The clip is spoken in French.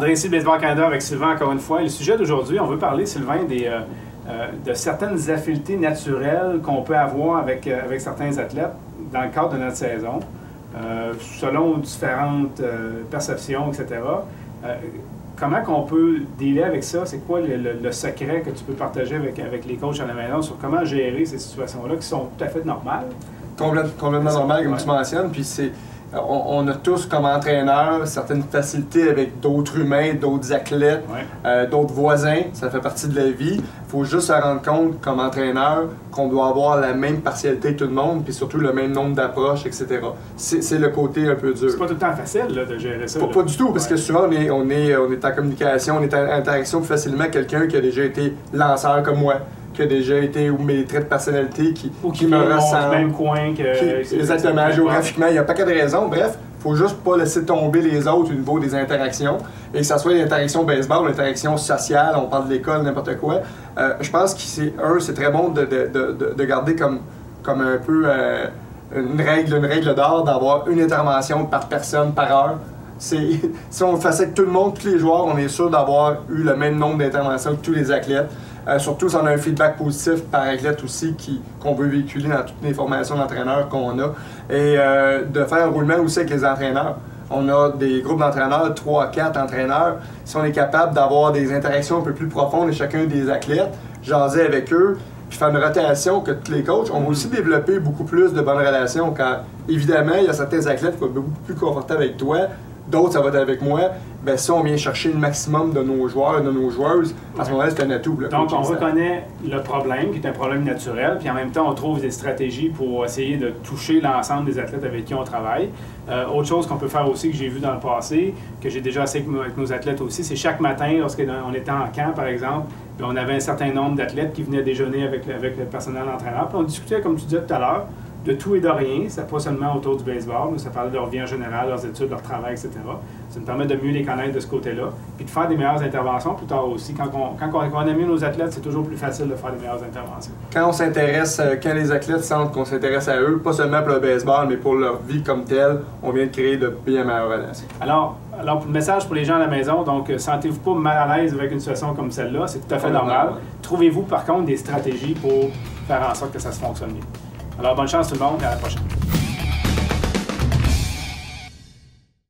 André, ici, Baseball Canada avec Sylvain encore une fois. Et le sujet d'aujourd'hui, on veut parler, Sylvain, de certaines affinités naturelles qu'on peut avoir avec certains athlètes dans le cadre de notre saison, selon différentes perceptions, etc. Comment qu'on peut dealer avec ça? C'est quoi le secret que tu peux partager avec les coachs à la maison sur comment gérer ces situations-là qui sont tout à fait normales? Complètement normal, comme tu mentionnes. Puis on a tous comme entraîneurs certaines facilités avec d'autres humains, d'autres athlètes, d'autres voisins. Ça fait partie de la vie. Il faut juste se rendre compte comme entraîneur qu'on doit avoir la même partialité que tout le monde, puis surtout le même nombre d'approches, etc. C'est le côté un peu dur. C'est pas tout le temps facile là, de gérer ça. Pas du tout, parce que souvent on est en communication, on est en interaction plus facilement avec quelqu'un qui a déjà été lanceur comme moi, qui a déjà été, ou mes traits de personnalité qui me ressemblent. Même coin que... Exactement, géographiquement, il y a pas qu'à de raisons. Bref, il faut juste pas laisser tomber les autres au niveau des interactions. Et que ce soit l'interaction baseball, l'interaction sociale, on parle de l'école, n'importe quoi. Je pense que c'est très bon de garder comme un peu une règle d'or, d'avoir une intervention par personne, par heure. Si on le faisait avec tout le monde, tous les joueurs, on est sûr d'avoir eu le même nombre d'interventions que tous les athlètes. Surtout si on a un feedback positif par athlète aussi qu'on veut véhiculer dans toutes les formations d'entraîneurs qu'on a. Et de faire un roulement aussi avec les entraîneurs. On a des groupes d'entraîneurs, 3 à 4 entraîneurs. Si on est capable d'avoir des interactions un peu plus profondes avec chacun des athlètes, jaser avec eux, puis faire une rotation que tous les coachs, on va aussi développer beaucoup plus de bonnes relations. Car évidemment, il y a certains athlètes qui vont être beaucoup plus confortables avec toi, d'autres ça va être avec moi. Bien, si on vient chercher le maximum de nos joueurs, de nos joueuses, à ce moment-là, c'est un atout. Là, donc, on reconnaît le problème, qui est un problème naturel, puis en même temps, on trouve des stratégies pour essayer de toucher l'ensemble des athlètes avec qui on travaille. Autre chose qu'on peut faire aussi, que j'ai vu dans le passé, que j'ai déjà essayé avec nos athlètes aussi, c'est chaque matin, lorsqu'on était en camp, par exemple, puis on avait un certain nombre d'athlètes qui venaient déjeuner avec le personnel entraîneur, puis on discutait, comme tu disais tout à l'heure, de tout et de rien. C'est pas seulement autour du baseball, mais ça parle de leur vie en général, leurs études, leur travail, etc. Ça nous permet de mieux les connaître de ce côté-là, puis de faire des meilleures interventions plus tard aussi. Quand on aime mieux nos athlètes, c'est toujours plus facile de faire des meilleures interventions. Quand on s'intéresse, quand les athlètes sentent qu'on s'intéresse à eux, pas seulement pour le baseball, mais pour leur vie comme telle, on vient de créer de bien meilleures relations. Alors, le message pour les gens à la maison, donc, sentez-vous pas mal à l'aise avec une situation comme celle-là, c'est tout à fait normal. Trouvez-vous par contre des stratégies pour faire en sorte que ça se fonctionne bien. Alors, bonne chance tout le monde et à la prochaine.